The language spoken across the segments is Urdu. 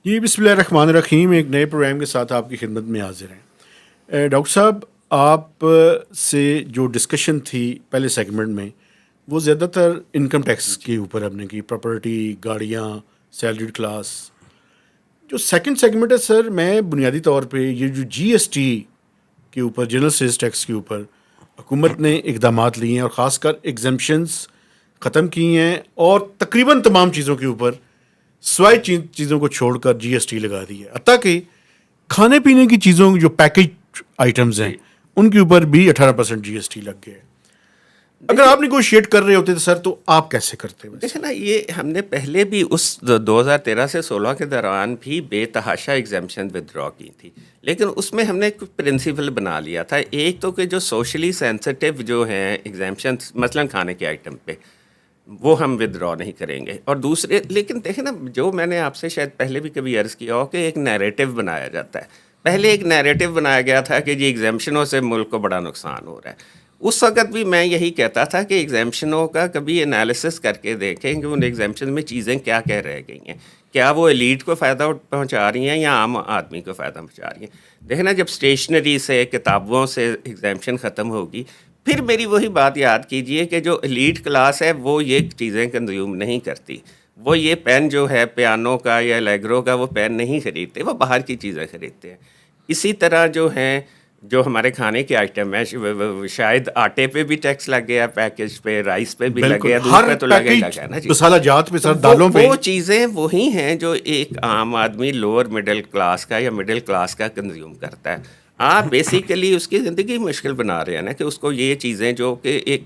جی بسم اللہ الرحمن الرحیم. ایک نئے پروگرام کے ساتھ آپ کی خدمت میں حاضر ہیں. ڈاکٹر صاحب, آپ سے جو ڈسکشن تھی پہلے سیگمنٹ میں وہ زیادہ تر انکم ٹیکس کے اوپر ہم نے کی, پراپرٹی, گاڑیاں, سیلریڈ کلاس. جو سیکنڈ سیگمنٹ ہے سر, میں بنیادی طور پہ یہ جو جی ایس ٹی کے اوپر, جنرل سیلز ٹیکس کے اوپر حکومت نے اقدامات لیے ہیں اور خاص کر ایگزمپشنز ختم کی ہیں اور تقریباً تمام چیزوں کے اوپر سوائے چیزوں کو چھوڑ کر جی ایس ٹی لگا دی ہے. حتیٰ کہ کھانے پینے کی چیزوں جو پیکج آئٹمز ہیں ان کے اوپر بھی 18% جی ایس ٹی لگ گئے. اگر آپ نیگوشیٹ کر رہے ہوتے تو سر, تو آپ کیسے کرتے؟ دیکھیں نا, یہ ہم نے پہلے بھی اس 2013 سے 16 کے دوران بھی بے تحاشا ایگزمپشن ودرا کی تھی, لیکن اس میں ہم نے کچھ پرنسپل بنا لیا تھا. ایک تو کہ جو سوشلی سینسٹیو جو ہیں ایگزمپشن, مثلاً کھانے کے آئٹم پہ, وہ ہم ودرا نہیں کریں گے. اور دوسرے, لیکن دیکھیں نا, جو میں نے آپ سے شاید پہلے بھی کبھی عرض کیا ہو کہ ایک نیریٹو بنایا جاتا ہے. پہلے ایک نیریٹو بنایا گیا تھا کہ جی ایگزمپشنوں سے ملک کو بڑا نقصان ہو رہا ہے. اس وقت بھی میں یہی کہتا تھا کہ ایگزمپشنوں کا کبھی انالیسس کر کے دیکھیں کہ ان ایگزمپشن میں چیزیں کیا کہہ رہ گئی ہیں, کیا وہ ایلیٹ کو فائدہ پہنچا رہی ہیں یا عام آدمی کو فائدہ پہنچا رہی ہیں. دیکھیں نا, جب اسٹیشنری سے, کتابوں سے ایگزمپشن ختم ہوگی, پھر میری وہی بات یاد کیجئے کہ جو ایلیٹ کلاس ہے وہ یہ چیزیں کنزیوم نہیں کرتی. وہ یہ پین جو ہے پیانو کا یا لیگرو کا, وہ پین نہیں خریدتے, وہ باہر کی چیزیں خریدتے ہیں. اسی طرح جو ہیں, جو ہمارے کھانے کے آئٹم ہیں, شاید آٹے پہ بھی ٹیکس لگ گیا, پیکج پہ, رائس پہ بھی لگ گیا, دودھ پہ تو لگے گا کیا نا جی. مسالہ جات پہ سر, دالوں پہ. وہ چیزیں وہی ہیں جو ایک عام آدمی لوور مڈل کلاس کا یا مڈل کلاس کا کنزیوم کرتا ہے. آپ بیسیکلی اس کی زندگی مشکل بنا رہے ہیں نا, کہ اس کو یہ چیزیں جو کہ ایک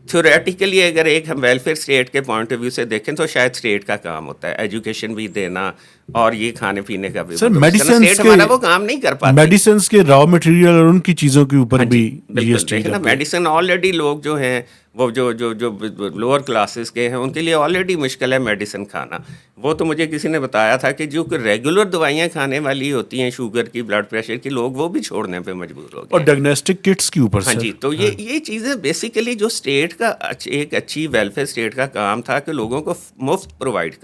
تھیوریٹیکلی اگر ایک ہم ویلفیئر اسٹیٹ کے پوائنٹ آف ویو سے دیکھیں تو شاید اسٹیٹ کا کام ہوتا ہے ایجوکیشن بھی دینا اور یہ کھانے پینے کا بھی. سر میڈیسنس کے, ہمارا وہ کام نہیں کر پاتی. میڈیسنس کے را مٹیریل اور ان کی چیزوں کے اوپر بھی جی ایس ٹی دیکھیں نا, میڈیسن آلریڈی لوگ جو ہیں وہ جو لوور کلاسز کے ہیں ان کے لیے آلریڈی مشکل ہے میڈیسن کھانا. وہ تو مجھے کسی نے بتایا تھا کہ جو ریگولر دوائیاں کھانے والی ہوتی ہیں, شوگر کی, بلڈ پریشر کی, لوگ وہ بھی چھوڑنے پہ مجبور ہو گئے. اور ڈائگنوسٹک کٹس کے اوپر. ہاں جی, تو یہ چیزیں بیسیکلی جو اسٹیٹ کا ایک اچھی ویلفیئر اسٹیٹ کا کام تھا کہ لوگوں کو مفت پرووائڈ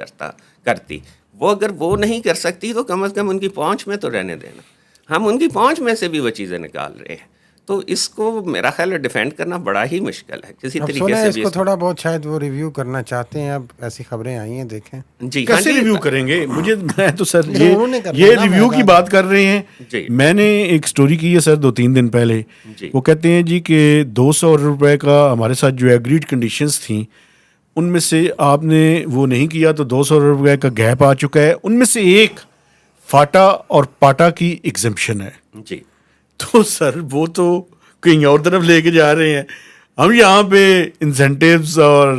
کرتی, وہ اگر وہ نہیں کر سکتی تو کم از کم ان کی پہنچ میں تو رہنے دینا. ہم ان کی پہنچ میں سے بھی وہ چیزیں نکال رہے ہیں, تو اس کو میرا خیال ہے ڈیفینڈ کرنا بڑا ہی مشکل ہے کسی طریقے سے. اس کو تھوڑا بہت شاید وہ ریویو کرنا چاہتے ہیں, اب ایسی خبریں آئی ہیں, دیکھیں جی کیسے ریویو کریں گے. میں تو سر یہ ریویو کی بات کر رہے ہیں. میں نے ایک سٹوری کی ہے سر 2-3 دن پہلے. وہ کہتے ہیں جی کہ 200 روپے کا ہمارے ساتھ جو ایگریڈ کنڈیشنز تھیں ان میں سے آپ نے وہ نہیں کیا تو 200 روپے کا گیپ آ چکا ہے. ان میں سے ایک فاٹا اور پاٹا کی ایگزمپشن ہے. جی, تو سر وہ تو کہیں اور طرف لے کے جا رہے ہیں, ہم یہاں پہ انسینٹیوز اور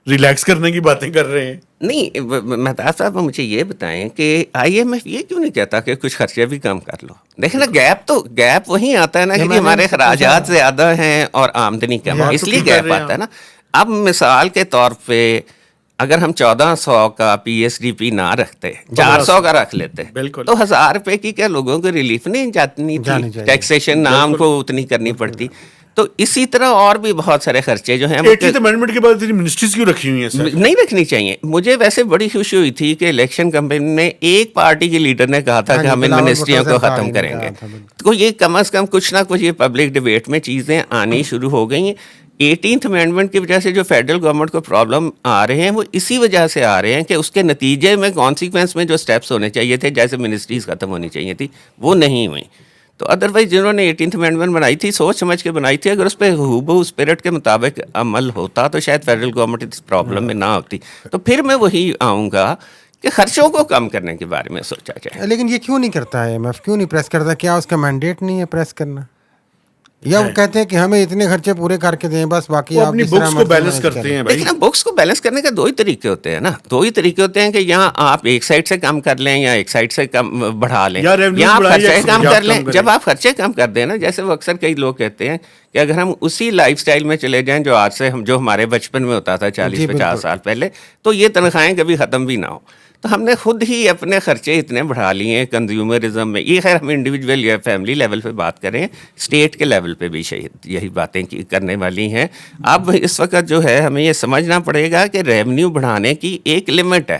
ریلیکس کرنے کی باتیں کر رہے ہیں. نہیں, مہتاب صاحب مجھے یہ بتائیں کہ آئی ایم ایف یہ کیوں نہیں کہتا کہ کچھ خرچے بھی کم کر لو. دیکھیں نا, گیپ وہی آتا ہے نا کہ ہمارے اخراجات زیادہ ہیں اور آمدنی کم ہے, اس لیے گیپ آتا ہے نا. اب مثال کے طور پہ اگر ہم 1400 کا پی ایس ڈی پی نہ رکھتے, 400 کا رکھ لیتے, تو 1000 روپے کی کیا لوگوں کو ریلیف نہیں جاتی تھی, ٹیکسیشن نام کو اتنی کرنی پڑتی. تو اسی طرح اور بھی بہت سارے خرچے جو ہیں 80th امینڈمنٹ کے بعد منسٹریز کیوں رکھی ہوئی ہیں سر؟ نہیں رکھنی چاہیے. مجھے ویسے بڑی خوشی ہوئی تھی کہ الیکشن کمپین نے ایک پارٹی کے لیڈر نے کہا تھا کہ ہم ان منسٹریوں کو ختم کریں گے. تو یہ کم از کم کچھ نہ کچھ یہ پبلک ڈبیٹ میں چیزیں آنی شروع ہو گئی ہیں. 18th امینڈمنٹ کی وجہ سے جو فیڈرل گورنمنٹ کو پرابلم آ رہے ہیں وہ اسی وجہ سے آ رہے ہیں کہ اس کے نتیجے میں کانسیکوینس میں جو سٹیپس ہونے چاہیے تھے, جیسے منسٹریز ختم ہونی چاہیے تھی, وہ نہیں ہوئیں. تو ادروائز جنہوں نے 18th امینڈمنٹ بنائی تھی سوچ سمجھ کے بنائی تھی, اگر اس پہ ہو اسپرٹ کے مطابق عمل ہوتا تو شاید فیڈرل گورنمنٹ اس پرابلم میں نہ ہوتی. تو پھر میں وہی آؤں گا کہ خرچوں کو کم کرنے کے بارے میں سوچا جائے. لیکن یہ کیوں نہیں کرتا ہے IMF, کیوں نہیں پریس کرتا؟ کیا اس کا مینڈیٹ نہیں ہے پریس کرنا, یا وہ کہتے ہیں کہ ہمیں اتنے خرچے پورے کر کے دیں بس, باقی آپ اپنی بکس کو بیلنس کرتے ہیں. لیکن بکس کو بیلنس کرنے کا 2 ہی طریقے ہوتے ہیں نا, 2 ہی طریقے ہوتے ہیں کہ یہاں آپ ایک سائڈ سے کم کر لیں یا ایک سائڈ سے کم بڑھا لیں, یا آپ خرچے کم کر لیں. جب آپ خرچے کم کر دیں نا, جیسے وہ اکثر کئی لوگ کہتے ہیں کہ اگر ہم اسی لائف سٹائل میں چلے جائیں جو آج سے جو ہمارے بچپن میں ہوتا تھا 40-50 سال پہلے, تو یہ تنخواہیں کبھی ختم بھی نہ ہو. تو ہم نے خود ہی اپنے خرچے اتنے بڑھا لیے ہیں کنزیومرزم میں. یہ خیر ہم انڈیویجول یا فیملی لیول پہ بات کریں, اسٹیٹ کے لیول پہ بھی یہی باتیں کرنے والی ہیں. اب اس وقت جو ہے ہمیں یہ سمجھنا پڑے گا کہ ریونیو بڑھانے کی ایک لمٹ ہے.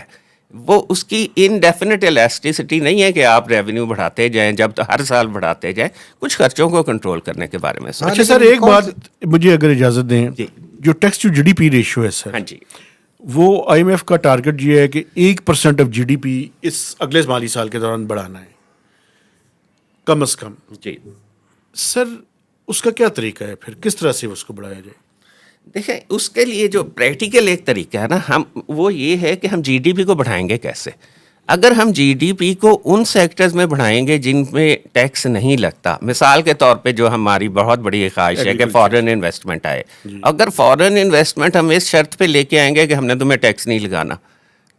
وہ اس کی انڈیفینٹ الاسٹیسٹی نہیں ہے کہ آپ ریونیو بڑھاتے جائیں جب تو ہر سال بڑھاتے جائیں. کچھ خرچوں کو کنٹرول کرنے کے بارے میں سوچیں. اچھا سر، ایک بات مجھے اگر اجازت دیں، جی. جو tax to G D P ratio ہے سر، ہاں جی. وہ آئی ایم ایف کا ٹارگٹ یہ ہے کہ 1% آف جی ڈی پی اس اگلے مالی سال کے دوران بڑھانا ہے کم از کم. جی. سر اس کا کیا طریقہ ہے پھر، کس طرح سے اس کو بڑھایا جائے؟ دیکھیں اس کے لیے جو پریکٹیکل ایک طریقہ ہے نا، وہ یہ ہے کہ ہم جی ڈی پی کو بڑھائیں گے کیسے. اگر ہم جی ڈی پی کو ان سیکٹرز میں بڑھائیں گے جن میں ٹیکس نہیں لگتا، مثال کے طور پہ جو ہماری بہت بڑی خواہش ہے کہ فارن انویسٹمنٹ آئے. اگر فارن انویسٹمنٹ ہم اس شرط پہ لے کے آئیں گے کہ ہم نے تمہیں ٹیکس نہیں لگانا،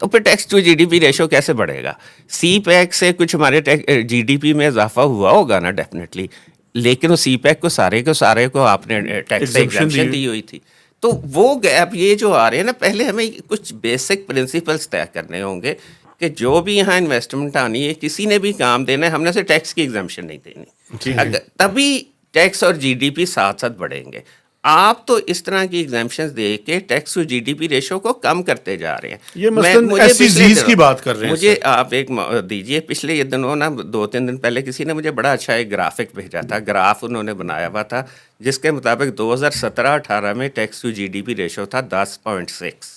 تو پھر tax to G D P ratio کیسے بڑھے گا. سی پیک سے کچھ ہمارے جی ڈی پی میں اضافہ ہوا ہوگا نا ڈیفینیٹلی، لیکن وہ سی پیک کو سارے کو آپ نے ٹیکس سے ایگزمپشن دی ہوئی تھی. تو وہ گیپ یہ جو آ رہے ہیں نا، پہلے ہمیں کچھ بیسک پرنسپلس طے کرنے ہوں گے کہ جو بھی یہاں انویسٹمنٹ آنی ہے، کسی نے بھی کام دینا ہے، ہم نے اسے ٹیکس کی ایگزمپشن نہیں دینی. تبھی ٹیکس اور جی ڈی پی ساتھ ساتھ بڑھیں گے. آپ تو اس طرح کی ایگزمپشنز دے کے tax to G D P ratio کو کم کرتے جا رہے ہیں. یہ مثلاً ایسی چیز کی بات کر رہے ہیں. مجھے آپ ایک دیجئے، پچھلے یہ دنوں نا 2-3 دن پہلے کسی نے مجھے بڑا اچھا ایک گرافک بھیجا تھا. گراف انہوں نے بنایا ہوا تھا جس کے مطابق 2017-18 میں tax to G D P ratio تھا 10.6.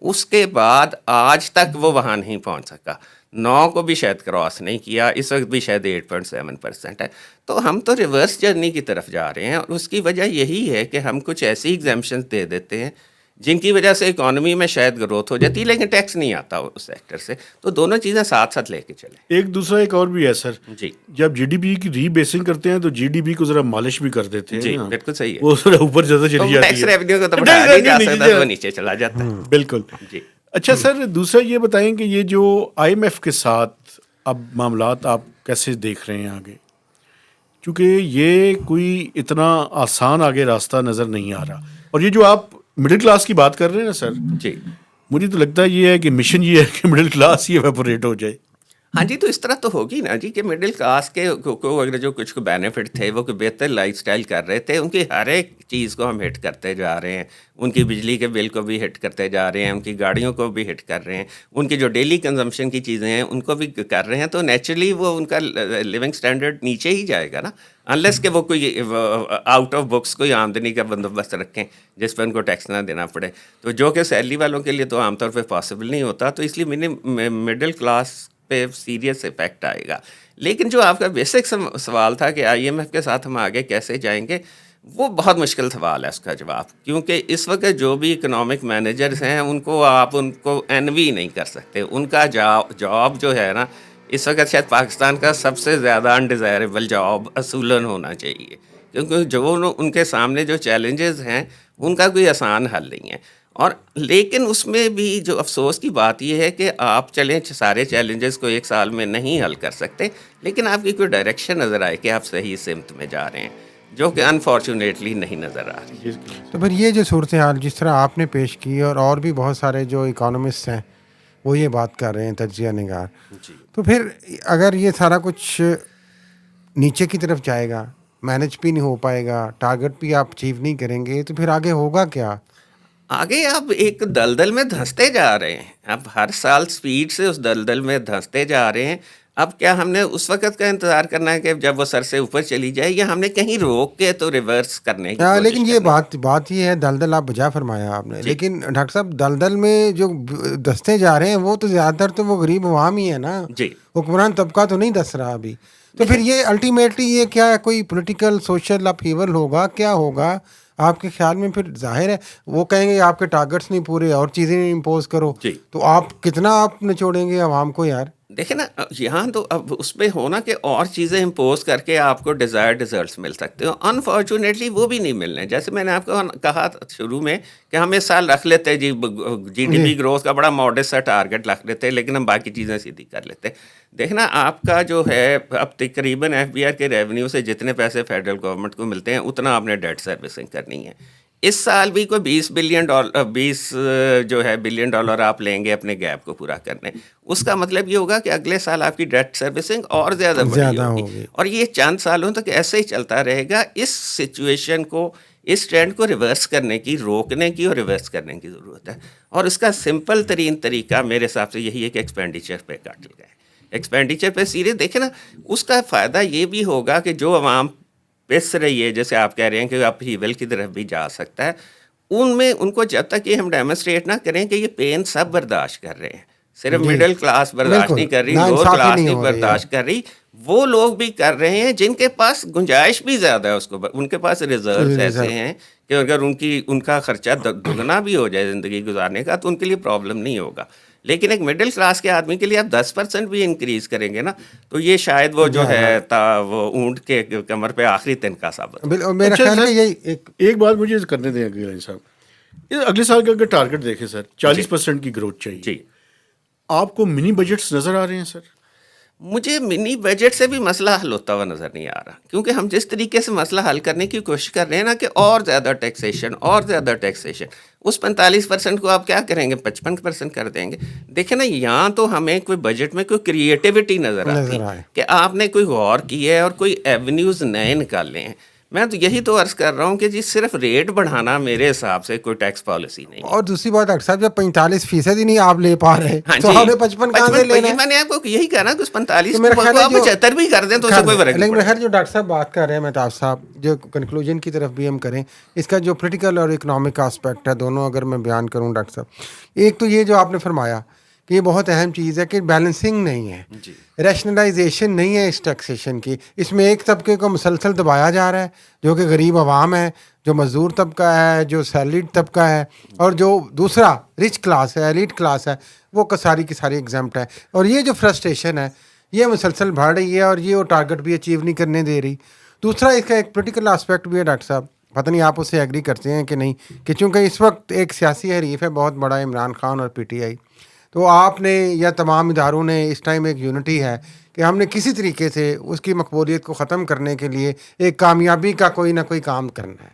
اس کے بعد آج تک وہ وہاں نہیں پہنچ سکا. 9 کو بھی شاید کراس نہیں کیا، اس وقت بھی شاید 8.7% ہے. تو ہم تو ریورس جرنی کی طرف جا رہے ہیں، اور اس کی وجہ یہی ہے کہ ہم کچھ ایسی ایگزمپشنز دے دیتے ہیں جن کی وجہ سے اکانومی میں شاید گروتھ ہو جاتی ہے، لیکن ٹیکس نہیں آتا اس سیکٹر سے. تو دونوں چیزیں ساتھ ساتھ لے کے چلیں. ایک اور بھی ہے سر. جی. جب جی ڈی پی کی ری بیسنگ کرتے ہیں تو جی ڈی پی کو ذرا مالش بھی کر دیتے ہیں. جی بالکل صحیح ہے. وہ ذرا اوپر زیادہ چلی جاتی ٹیکس ہے، ریونیو کو تو بڑھایا نہیں جا سکتا، وہ نیچے چلا جاتا ہے. بالکل. جی. اچھا سر، دوسرا یہ بتائیں کہ یہ جو آئی ایم ایف کے ساتھ اب معاملات آپ کیسے دیکھ رہے ہیں آگے، کیونکہ یہ کوئی اتنا آسان آگے راستہ نظر نہیں آ رہا. اور یہ جو آپ مڈل کلاس کی بات کر رہے ہیں نا سر، جی. مجھے تو لگتا ہے یہ ہے کہ مشن یہ ہے کہ مڈل کلاس ہی ایویپوریٹ ہو جائے. ہاں جی، تو اس طرح تو ہوگی نا جی کہ مڈل کلاس کے کو اگر جو کچھ بینیفٹ تھے، وہ بہتر لائف سٹائل کر رہے تھے، ان کی ہر ایک چیز کو ہم ہٹ کرتے جا رہے ہیں. ان کی بجلی کے بل کو بھی ہٹ کرتے جا رہے ہیں، ان کی گاڑیوں کو بھی ہٹ کر رہے ہیں، ان کی جو ڈیلی کنزمپشن کی چیزیں ہیں ان کو بھی کر رہے ہیں. تو نیچرلی وہ ان کا لیونگ سٹینڈرڈ نیچے ہی جائے گا نا، انلیس کہ وہ کوئی آؤٹ آف بکس کوئی آمدنی کا بندوبست رکھیں جس پہ ان کو ٹیکس نہ دینا پڑے. تو جو کہ سیلری والوں کے لیے تو عام طور پہ پاسبل نہیں ہوتا. تو اس لیے مڈل کلاس پہ سیریس افیکٹ آئے گا. لیکن جو آپ کا بیسک سوال تھا کہ آئی ایم ایف کے ساتھ ہم آگے کیسے جائیں گے، وہ بہت مشکل سوال ہے اس کا جواب. کیونکہ اس وقت جو بھی اکنامک مینیجرز ہیں ان کو انوی نہیں کر سکتے. ان کا جاب جو ہے نا، اس وقت شاید پاکستان کا سب سے زیادہ انڈیزائربل جاب اصولاً ہونا چاہیے، کیونکہ جو ان کے سامنے جو چیلنجز ہیں ان کا کوئی آسان حل نہیں ہے. اور لیکن اس میں بھی جو افسوس کی بات یہ ہے کہ آپ چلیں سارے چیلنجز کو ایک سال میں نہیں حل کر سکتے، لیکن آپ کی کوئی ڈائریکشن نظر آئے کہ آپ صحیح سمت میں جا رہے ہیں، جو کہ انفارچونیٹلی نہیں نظر آ رہی. تو پھر یہ جو صورتحال جس طرح آپ نے پیش کی، اور بھی بہت سارے جو اکانومسٹ ہیں وہ یہ بات کر رہے ہیں، تجزیہ نگار، تو پھر اگر یہ سارا کچھ نیچے کی طرف جائے گا، مینج بھی نہیں ہو پائے گا، ٹارگٹ بھی آپ اچیو نہیں کریں گے، تو پھر آگے ہوگا کیا؟ آگے آپ ایک دلدل میں دھنستے جا رہے ہیں. اب ہر سال سپیڈ سے اس دلدل میں دھنستے جا رہے ہیں. اب کیا ہم نے اس وقت کا انتظار کرنا ہے کہ جب وہ سر سے اوپر چلی جائے، یا ہم نے کہیں روک کے تو ریورس کرنے کی کوشش لیکن یہ کرنی بات یہ ہے، دلدل آپ بجا فرمایا آپ نے، لیکن ڈاکٹر صاحب دلدل میں جو دستے جا رہے ہیں وہ تو زیادہ تر تو وہ غریب عوام ہی ہے نا. جی. حکمران طبقہ تو نہیں دس رہا ابھی. تو پھر یہ الٹیمیٹلی یہ کیا ہے، کوئی پولیٹیکل سوشل اپہیول ہوگا، کیا ہوگا آپ کے خیال میں؟ پھر ظاہر ہے وہ کہیں گے آپ کے ٹارگٹس نہیں پورے، اور چیزیں امپوز کرو. تو آپ کتنا آپ نچوڑیں گے عوام کو یار؟ دیکھیں نا، یہاں تو اب اس پہ ہونا کہ اور چیزیں امپوز کر کے آپ کو ڈیزائرڈ ریزلٹس مل سکتے ہو. انفارچونیٹلی وہ بھی نہیں ملنے. جیسے میں نے آپ کو کہا شروع میں کہ ہم اس سال رکھ لیتے جی ڈی پی گروتھ کا بڑا ماڈسٹ سا ٹارگٹ رکھ لیتے، لیکن ہم باقی چیزیں سیدھی کر لیتے. دیکھنا آپ کا جو ہے اب تقریباً ایف بی آر کے ریونیو سے جتنے پیسے فیڈرل گورنمنٹ کو ملتے ہیں اتنا آپ نے ڈیٹ سروسنگ کرنی ہے. اس سال بھی کوئی $20 بلین آپ لیں گے اپنے گیپ کو پورا کرنے. اس کا مطلب یہ ہوگا کہ اگلے سال آپ کی ڈیٹ سروسنگ اور زیادہ بڑی ہوگی, اور یہ چند سالوں تک ایسے ہی چلتا رہے گا. اس سچویشن کو, اس ٹرینڈ کو ریورس کرنے کی, روکنے کی اور ریورس کرنے کی ضرورت ہے. اور اس کا سمپل ترین طریقہ میرے حساب سے یہی ہے کہ ایکسپینڈیچر پہ کٹ لگائیں. ایکسپینڈیچر پہ سیریس دیکھیں نا, اس کا فائدہ یہ بھی ہوگا کہ جو عوام پس رہی ہے, جیسے آپ کہہ رہے ہیں کہ اپ ہیول کی طرف بھی جا سکتا ہے, ان کو جب تک یہ ہم ڈیمونسٹریٹ نہ کریں کہ یہ پین سب برداشت کر رہے ہیں, صرف مڈل کلاس برداشت نہیں کر رہی, لوور کلاس نہیں برداشت کر رہی, وہ لوگ بھی کر رہے ہیں جن کے پاس گنجائش بھی زیادہ ہے, ان کے پاس ریزروز ایسے ہیں کہ اگر ان کا خرچہ دگنا بھی ہو جائے زندگی گزارنے کا تو ان کے لیے پرابلم نہیں ہوگا. لیکن ایک مڈل کلاس کے آدمی کے لیے آپ 10% بھی انکریز کریں گے نا, تو یہ شاید وہ جو ہے وہ اونٹ کے کمر پہ آخری تنکا ثابت. میرا خیال ہے یہی ایک بات مجھے کرنے دیں گیلانی صاحب, اگلے سال کا اگر ٹارگٹ دیکھیں سر 40% کی گروتھ چاہیے, جی آپ کو منی بجٹس نظر آ رہے ہیں سر؟ مجھے منی بجٹ سے بھی مسئلہ حل ہوتا ہوا نظر نہیں آ رہا, کیونکہ ہم جس طریقے سے مسئلہ حل کرنے کی کوشش کر رہے ہیں نا کہ اور زیادہ ٹیکسیشن, اس 45% کو آپ کیا کریں گے, 55% کر دیں گے. دیکھیں نا, یہاں تو ہمیں کوئی بجٹ میں کوئی کریٹیوٹی نظر آتی ہے کہ آپ نے کوئی غور کیا ہے اور کوئی ایونیوز نئے نکالے ہیں. میں تو یہی تو عرض کر رہا ہوں کہ جی صرف ریٹ بڑھانا میرے حساب سے کوئی ٹیکس پالیسی نہیں. اور دوسری بات ڈاکٹر صاحب, جب 45% ہی نہیں آپ لے پا رہے تو ہمیں 55 کہاں سے لینا ہے؟ میں نے آپ کو یہی کہا نا کہ 45 کو آپ 75 بھی کر دیں تو اسے کوئی فرق نہیں. لیکن خیر جو ڈاکٹر صاحب بات کر رہے ہیں مہتاب صاحب, جو کنکلوژن کی طرف بھی ہم کریں, اس کا جو پولیٹیکل اور اکنامک آسپیکٹ ہے دونوں اگر میں بیان کروں ڈاکٹر صاحب, ایک تو یہ جو آپ نے فرمایا کہ یہ بہت اہم چیز ہے کہ بیلنسنگ نہیں ہے, ریشنلائزیشن نہیں ہے اس ٹیکسیشن کی. اس میں ایک طبقے کو مسلسل دبایا جا رہا ہے جو کہ غریب عوام ہے, جو مزدور طبقہ ہے, جو سیلریڈ طبقہ ہے, اور جو دوسرا رچ کلاس ہے, ایلیٹ کلاس ہے, وہ ساری کی ساری ایگزمپٹ ہے. اور یہ جو فرسٹریشن ہے یہ مسلسل بڑھ رہی ہے, اور یہ وہ ٹارگٹ بھی اچیو نہیں کرنے دے رہی. دوسرا اس کا ایک پولیٹیکل آسپیکٹ بھی ہے ڈاکٹر صاحب, پتہ نہیں آپ اس سے ایگری کرتے ہیں کہ نہیں, کہ چونکہ اس وقت ایک سیاسی حریف ہے بہت بڑا, عمران خان اور PTI, تو آپ نے یا تمام اداروں نے اس ٹائم ایک یونٹی ہے کہ ہم نے کسی طریقے سے اس کی مقبولیت کو ختم کرنے کے لیے ایک کامیابی کا کوئی نہ کوئی کام کرنا ہے,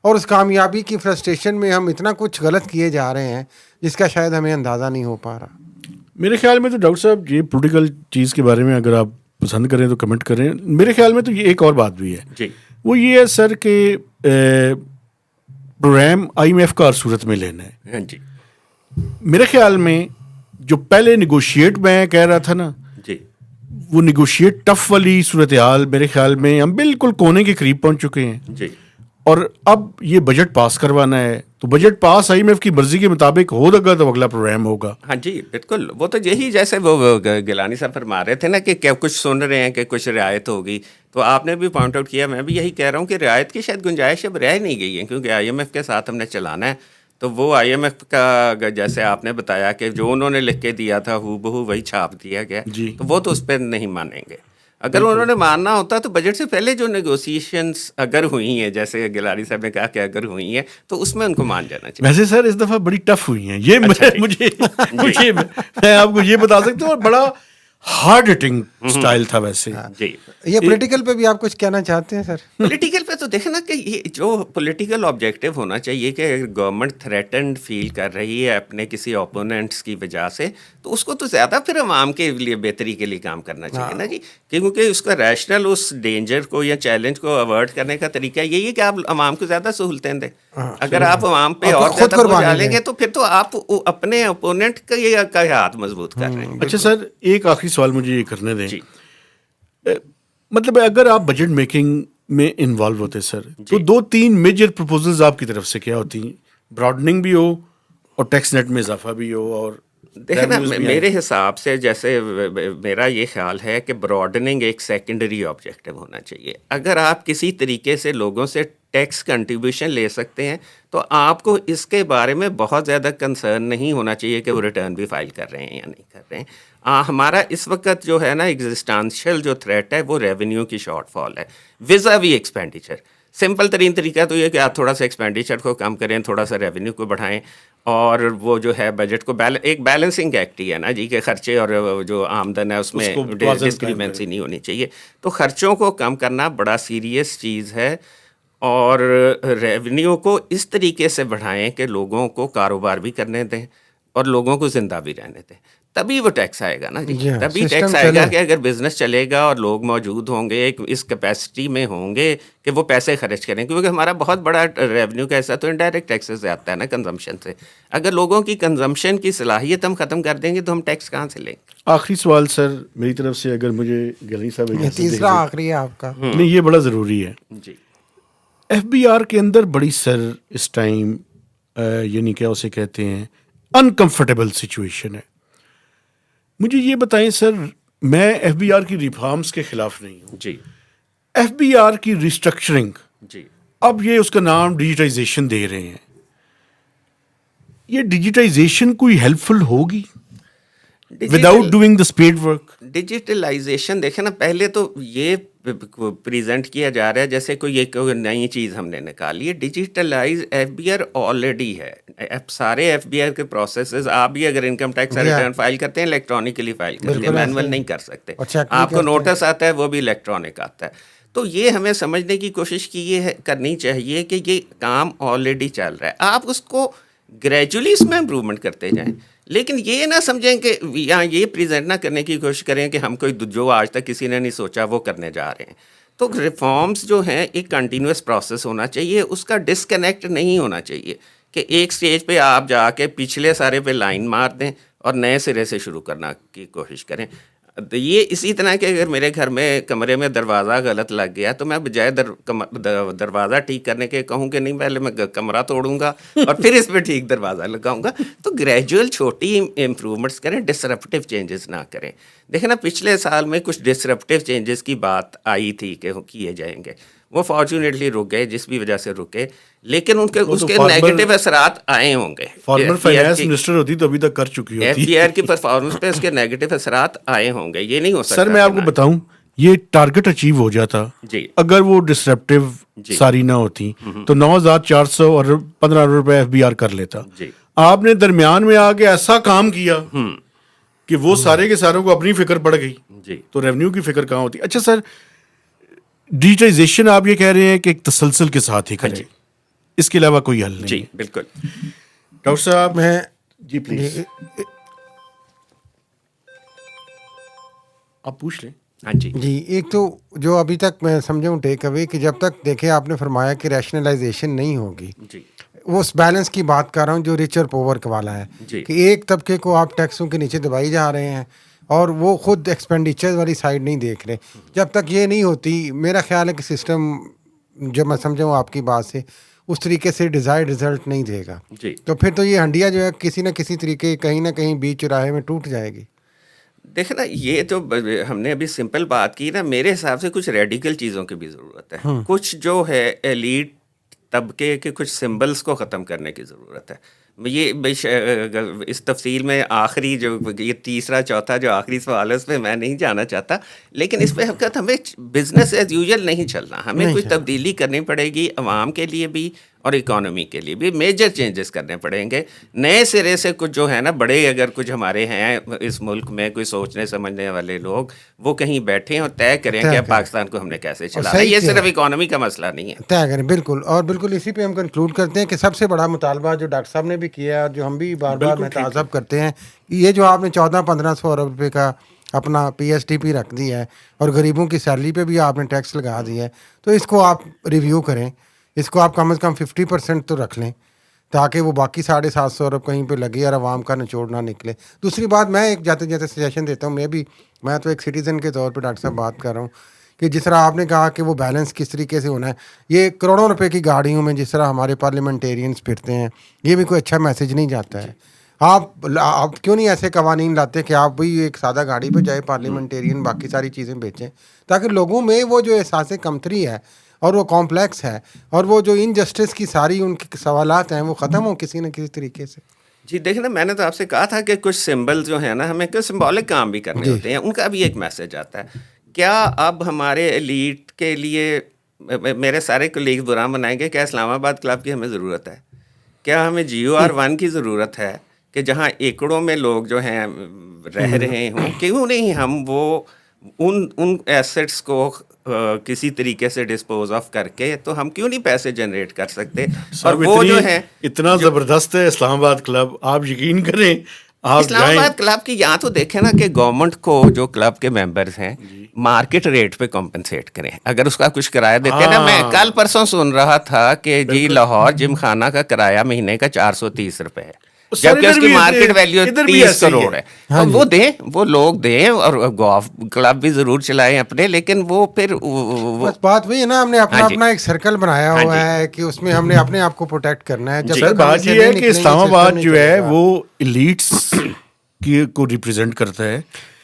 اور اس کامیابی کی فرسٹریشن میں ہم اتنا کچھ غلط کیے جا رہے ہیں جس کا شاید ہمیں اندازہ نہیں ہو پا رہا. میرے خیال میں تو ڈاکٹر صاحب یہ پولیٹیکل چیز کے بارے میں اگر آپ پسند کریں تو کمنٹ کریں. میرے خیال میں تو یہ ایک اور بات بھی ہے جی, وہ یہ ہے سر کہ پروگرام IMF کا صورت میں لینا ہے. ہاں جی, میرے خیال میں جو پہلے نیگوشیٹ میں کہہ رہا تھا نا, جی وہ نیگوشیٹ ٹف والی صورتحال میرے خیال میں ہم بالکل کونے کے قریب پہنچ چکے ہیں. جی, اور اب یہ بجٹ پاس کروانا ہے, تو بجٹ پاس IMF کی مرضی کے مطابق ہوگا تو اگلا پروگرام ہوگا. ہاں جی بالکل. وہ تو یہی جیسے وہ گیلانی صاحب فرما رہے تھے نا کہ کیا کچھ سن رہے ہیں کہ کچھ رعایت ہوگی, تو آپ نے بھی پوائنٹ آؤٹ کیا, میں بھی یہی کہہ رہا ہوں کہ رعایت کی شاید گنجائش اب رہ نہیں گئی ہے, کیونکہ IMF کے ساتھ ہم نے چلانا ہے. تو وہ IMF کا جیسے آپ نے بتایا کہ جو انہوں نے لکھ کے دیا تھا ہو بہو وہی چھاپ دیا گیا, تو وہ تو اس پہ نہیں مانیں گے. اگر انہوں نے ماننا ہوتا تو بجٹ سے پہلے جو نیگوسیشنس اگر ہوئی ہیں, جیسے گیلانی صاحب نے کہا کہ اگر ہوئی ہیں, تو اس میں ان کو مان جانا چاہیے. ویسے سر اس دفعہ بڑی ٹف ہوئی ہیں یہ, مجھے میں آپ کو یہ بتا سکتا ہوں, اور بڑا ہارڈ ہٹنگ اسٹائل تھا ویسے. جی, یہ پولیٹیکل پہ بھی آپ کچھ کہنا چاہتے ہیں سر؟ پولیٹیکل پہ تو دیکھیں نا کہ یہ جو پولیٹیکل آبجیکٹیو ہونا چاہیے کہ گورنمنٹ تھریٹنڈ فیل کر رہی ہے اپنے کسی اوپوننٹس کی وجہ سے, تو اس کو تو زیادہ پھر عوام کے لیے بہتری کے لیے کام کرنا چاہیے نا جی, کیونکہ اس کا ریشنل اس ڈینجر کو یا چیلنج کو اوائڈ کرنے کا طریقہ یہی ہے کہ آپ عوام کو زیادہ سہولتیں دیں. اگر آپ عوام پہ اور زیادہ بوجھ ڈالیں گے تو پھر تو آپ اپنے اوپوننٹ کا ہاتھ مضبوط کر رہے ہیں. اچھا سر, ایک آخری سوال مجھے یہ کرنے دیں. مطلب اگر آپ بجٹ میکنگ میں انوالو ہوتے سر, تو 2-3 میجر پروپوزلز آپ کی طرف سے کیا ہوتی ہیں؟ براڈننگ بھی ہو اور ٹیکس نیٹ میں اضافہ بھی ہو, اور دیکھیں نا میرے حساب سے جیسے میرا یہ خیال ہے کہ براڈننگ ایک سیکنڈری آبجیکٹیو ہونا چاہیے. اگر آپ کسی طریقے سے لوگوں سے ٹیکس کنٹریبیوشن لے سکتے ہیں تو آپ کو اس کے بارے میں بہت زیادہ کنسرن نہیں ہونا چاہیے کہ وہ ریٹرن بھی فائل کر رہے ہیں یا نہیں کر رہے ہیں. ہمارا اس وقت جو ہے نا ایگزسٹانشل جو تھریٹ ہے وہ ریونیو کی شارٹ فال ہے وزا وی ایکسپینڈیچر. سمپل ترین طریقہ تو یہ کہ آپ تھوڑا سا ایکسپینڈیچر کو کم کریں, تھوڑا سا ریونیو کو بڑھائیں, اور وہ جو ہے بجٹ کو ایک بیلنسنگ ایکٹ ہی ہے نا جی, کہ خرچے اور جو آمدن ہے اس میں ڈسکریمنسی نہیں ہونی چاہیے. تو خرچوں کو کم کرنا بڑا سیریس چیز ہے, اور ریونیو کو اس طریقے سے بڑھائیں کہ لوگوں کو کاروبار بھی کرنے دیں اور لوگوں کو زندہ بھی رہنے دیں. تبھی وہ ٹیکس آئے گا نا جی. جی ہاں، تبھی سسٹم ٹیکس آئے گا چلے. کہ اگر بزنس چلے گا اور لوگ موجود ہوں گے اس کیپیسٹی میں ہوں گے کہ وہ پیسے خرچ کریں, کیونکہ ہمارا بہت بڑا ریونیو کا حصہ تو انڈائریکٹ ٹیکسز سے آتا ہے نا, کنزمپشن سے. اگر لوگوں کی کنزمپشن کی صلاحیت ہم ختم کر دیں گے تو ہم ٹیکس کہاں سے لیں گے؟ آخری سوال سر میری طرف سے, اگر مجھے گلنی صاحب یہ اجازت دیں تیسرا گے. آخری ہے آپ کا. نہیں, یہ بڑا ضروری ہے. جی ایف بی آر کے اندر بڑی سر اس ٹائم یعنی کیا اسے کہتے ہیں انکمفرٹیبل سچویشن ہے. مجھے یہ بتائیں سر, میں ایف بی آر کی ریفارمز کے خلاف نہیں ہوں. جی ایف بی آر کی ریسٹرکچرنگ, جی اب یہ اس کا نام ڈیجیٹائزیشن دے رہے ہیں. یہ ڈیجیٹائزیشن کوئی ہیلپ فل ہوگی without doing the speed work? Digitalization دیکھیں نا, پہلے تو یہ پریزنٹ کیا جا رہا ہے جیسے کوئی نئی چیز ہم نے نکالی ہے. Digitalize F B R already ہے. سارے ایف بی آر کے پروسیسز, آپ بھی اگر انکم ٹیکس ریٹرن فائل کرتے ہیں الیکٹرانکلی فائل کرتے ہیں, مینول نہیں کر سکتے. آپ کو نوٹس آتا ہے وہ بھی الیکٹرانک آتا ہے. تو یہ ہمیں سمجھنے کی کوشش کرنی چاہیے کہ یہ کام آلریڈی چل رہا ہے, آپ اس کو گریجولی اس میں امپروومنٹ کرتے جائیں. لیکن یہ نہ سمجھیں کہ یہاں یہ پریزنٹ نہ کرنے کی کوشش کریں کہ ہم کوئی جو آج تک کسی نے نہیں سوچا وہ کرنے جا رہے ہیں. تو ریفارمز جو ہیں ایک کنٹینیوس پروسیس ہونا چاہیے, اس کا ڈسکنیکٹ نہیں ہونا چاہیے کہ ایک سٹیج پہ آپ جا کے پچھلے سارے پہ لائن مار دیں اور نئے سرے سے شروع کرنا کی کوشش کریں. یہ اسی طرح کہ اگر میرے گھر میں کمرے میں دروازہ غلط لگ گیا تو میں بجائے دروازہ ٹھیک کرنے کے کہوں کہ نہیں پہلے میں کمرہ توڑوں گا اور پھر اس پہ ٹھیک دروازہ لگاؤں گا. تو گریجول چھوٹی امپرومنٹس کریں, ڈسرپٹیو چینجز نہ کریں. دیکھیں نا, پچھلے سال میں کچھ ڈسرپٹیو چینجز کی بات آئی تھی کہ کیے جائیں گے, وہ فارچونیٹلی رک گئے جس بھی وجہ سے رکے, لیکن اس کے نیگیٹو اثرات آئے ہوں گے. فارمر فائنانس منسٹر ہوتی تو ابھی تک کر چکی ہوتی. ایف بی آر کی پرفارمنس پہ اس کے نیگیٹو اثرات آئے ہوں گے, یہ نہیں ہو سکتا. سر میں آپ کو بتاؤں, یہ ٹارگٹ اچیو ہو جاتا جی اگر وہ ڈسرپٹیو ساری نہ ہوتی تو 9,400 اور 15 روپے ایف بی آر کر لیتا. جی آپ نے درمیان میں آ کے ایسا کام کیا کہ وہ سارے کے ساروں کو اپنی فکر پڑ گئی, جی تو ریونیو کی فکر کہاں ہوتی. اچھا سر, ڈیجیٹائزیشن آپ یہ کہہ رہے ہیں کہ ایک تسلسل کے ساتھ ہی کریں, اس کے علاوہ کوئی حل نہیں؟ جی بالکل. ڈاکٹر صاحب میں جی پلیز آپ پوچھ لیں. ہاں جی جی, ایک تو جو ابھی تک میں سمجھا ہوں ٹیک اوے کہ جب تک دیکھیں آپ نے فرمایا کہ ریشنلائزیشن نہیں ہوگی, جی وہ اس بیلنس کی بات کر رہا ہوں جو ریچر پوور والا ہے جی کہ ایک طبقے کو آپ ٹیکسوں کے نیچے دبائی جا رہے ہیں اور وہ خود ایکسپینڈیچر والی سائڈ نہیں دیکھ رہے. جب تک یہ نہیں ہوتی, میرا خیال ہے کہ سسٹم جب میں سمجھا ہوں آپ کی بات سے اس طریقے سے ڈیزائرڈ رزلٹ نہیں دے گا. جی تو پھر تو یہ ہنڈیا جو ہے کسی نہ کسی طریقے کہیں نہ کہیں بیچ چوراہے میں ٹوٹ جائے گی. دیکھیں نا, یہ تو ہم نے ابھی سمپل بات کی نا, میرے حساب سے کچھ ریڈیکل چیزوں کی بھی ضرورت ہے. کچھ جو ہے ایلیٹ طبقے کے کچھ سمبلس کو ختم کرنے کی ضرورت ہے. یہ اس تفصیل میں آخری جو یہ تیسرا چوتھا جو آخری سوال ہے اس پہ میں نہیں جانا چاہتا, لیکن اس پہ ہمیں بزنس ایز یوزل نہیں چلنا, ہمیں کچھ تبدیلی کرنی پڑے گی عوام کے لیے بھی اور اکانومی کے لیے بھی. میجر چینجز کرنے پڑیں گے نئے سرے سے. کچھ جو ہے نا بڑے اگر کچھ ہمارے ہیں اس ملک میں کوئی سوچنے سمجھنے والے لوگ, وہ کہیں بیٹھیں اور طے کریں کہ پاکستان کو ہم نے کیسے چلانا. یہ صرف اکانومی کا مسئلہ نہیں ہے, طے کریں. بالکل, اور بالکل اسی پہ ہم کنکلوڈ کرتے ہیں کہ سب سے بڑا مطالبہ جو ڈاکٹر صاحب نے بھی کیا ہے اور جو ہم بھی بار بار متعصب کرتے ہیں, یہ جو آپ نے 1400-1500 ارب روپے کا اپنا پی ایس ٹی پی رکھ دیا ہے اور غریبوں کی سیلری پہ بھی آپ نے ٹیکس لگا دیا ہے, تو اس کو آپ ریویو کریں. اس کو آپ کم از کم 50% تو رکھ لیں تاکہ وہ باقی 750 ارب کہیں پہ لگے اور عوام کا نچوڑ نہ نکلے. دوسری بات میں ایک جاتے جاتے سجیشن دیتا ہوں, میں تو ایک سٹیزن کے طور پہ ڈاکٹر صاحب بات کر رہا ہوں کہ جس طرح آپ نے کہا کہ وہ بیلنس کس طریقے سے ہونا ہے, یہ کروڑوں روپے کی گاڑیوں میں جس طرح ہمارے پارلیمنٹیرینس پھرتے ہیں, یہ بھی کوئی اچھا میسج نہیں جاتا ہے. آپ کیوں نہیں ایسے قوانین لاتے کہ آپ بھی ایک سادہ گاڑی پہ جائے پارلیمنٹیرین باقی ساری چیزیں بیچیں, تاکہ لوگوں میں وہ جو احساس کمتری ہے اور وہ کمپلیکس ہے اور وہ جو انجسٹس کی ساری ان کے سوالات ہیں وہ ختم ہوں کسی نہ کسی طریقے سے. جی دیکھیں نا, میں نے تو آپ سے کہا تھا کہ کچھ سمبل جو ہیں نا ہمیں کوئی سمبولک کام بھی کرنے ہوتے ہیں, ان کا بھی ایک میسج آتا ہے. کیا اب ہمارے ایلیٹ کے لیے, میرے سارے کولیگ برا منائیں گے, کیا اسلام آباد کلب کی ہمیں ضرورت ہے؟ کیا ہمیں GOR1 کی ضرورت ہے کہ جہاں ایکڑوں میں لوگ جو ہیں رہ رہے ہوں؟ کیوں نہیں ہم وہ ان ایسٹس کو کسی طریقے سے ڈسپوز آف کر کے تو ہم کیوں نہیں پیسے جنریٹ کر سکتے. اور وہ جو ہے اتنا زبردست ہے اسلام آباد کلب, آپ یقین کریں آپ اسلام آباد کلب کی یہاں تو دیکھیں نا کہ گورنمنٹ کو جو کلب کے ممبرز ہیں مارکیٹ ریٹ پہ کمپنسیٹ کریں. اگر اس کا کچھ کرایہ دیتے ہیں نا, میں کل پرسوں سن رہا تھا کہ جی لاہور جم خانہ کا کرایہ مہینے کا 430 روپے ہے, جبکہ اس کی مارکیٹ ویلیو 30 کروڑ ہے. تو وہ دیں, وہ لوگ دیں, اور گولف کلب بھی ضرور چلائیں اپنے, لیکن وہ پھر بس بات وہی ہے نا, ہم نے اپنا ایک سرکل بنایا ہوا ہے کہ اس میں ہم نے اپنے آپ کو پروٹیکٹ کرنا ہے. سر بات یہ ہے کہ اسلام آباد جو ہے وہ ایلیٹس کو ریپرزینٹ کرتا ہے,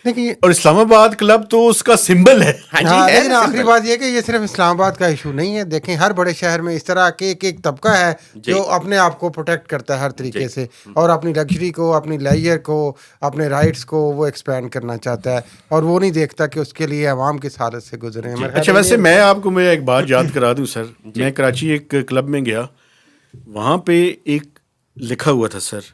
اور اسلام آباد کلب تو اس کا سمبل ہے. لیکن آخری بات یہ کہ یہ صرف اسلام آباد کا ایشو نہیں ہے. دیکھیں ہر بڑے شہر میں اس طرح کے ایک طبقہ ہے جو اپنے آپ کو پروٹیکٹ کرتا ہے ہر طریقے سے, اور اپنی لگژری کو, اپنی لیئر کو, اپنے رائٹس کو وہ ایکسپینڈ کرنا چاہتا ہے, اور وہ نہیں دیکھتا کہ اس کے لیے عوام کس حالت سے گزرے ہیں. اچھا ویسے میں آپ کو میں ایک بات یاد کرا دوں سر, میں کراچی ایک کلب میں گیا, وہاں پہ ایک لکھا ہوا تھا سر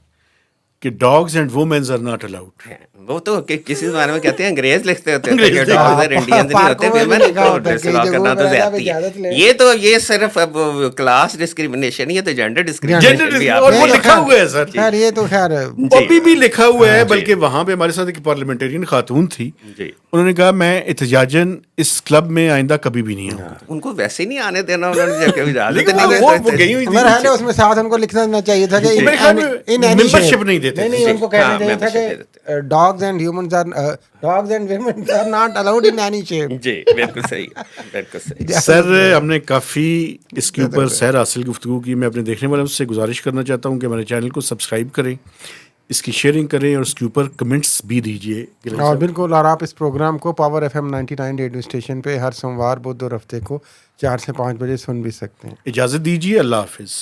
کہ dogs and womens are not allowed. وہ تو کسی زمانے میں کہتے ہیں انگریز لکھتے ہوتے تھے کہ ڈاگز اور انڈینز نہیں ہوتے, ویمن کو ڈریس کرنا تو زیادتی ہے. یہ صرف اب کلاس ڈسکریمنیشن, یہ تو جینڈر ڈسکریمنیشن بھی اور وہ لکھا ہوا ہے سر. خیر یہ تو خیر ابھی بھی لکھا ہوا ہے, بلکہ وہاں پہ ہمارے ساتھ ایک پارلیمنٹرین خاتون تھی, انہوں نے کہا میں احتجاجاً اس کلب میں آئندہ کبھی بھی نہیں آؤں. ان کو ویسے ہی نہیں آنے دینا انہوں نے, جب کبھی اجازت نہیں گئی ہوئی تھی. اس میں ساتھ ان کو لکھنا چاہیے تھا کہ ممبرشپ نہیں دیتے, ان کو کہنا چاہیے تھا کہ dogs and humans are dogs and women are not allowed in any shape. جی بالکل صحیح, بالکل صحیح. سر ہم نے کافی اس کے اوپر سیر حاصل گفتگو کی. میں اپنے دیکھنے والوں سے گزارش کرنا چاہتا ہوں کہ ہمارے چینل کو سبسکرائب کریں, اس کی شیئرنگ کریں, اور اس کے اوپر کمنٹس بھی دیجیے. اور بالکل, اور آپ اس پروگرام کو پاور FM 99 ریڈیو اسٹیشن پہ ہر سوموار, بدھ اور ہفتے کو 4 سے 5 بجے سن بھی سکتے ہیں. اجازت دیجیے, اللہ حافظ.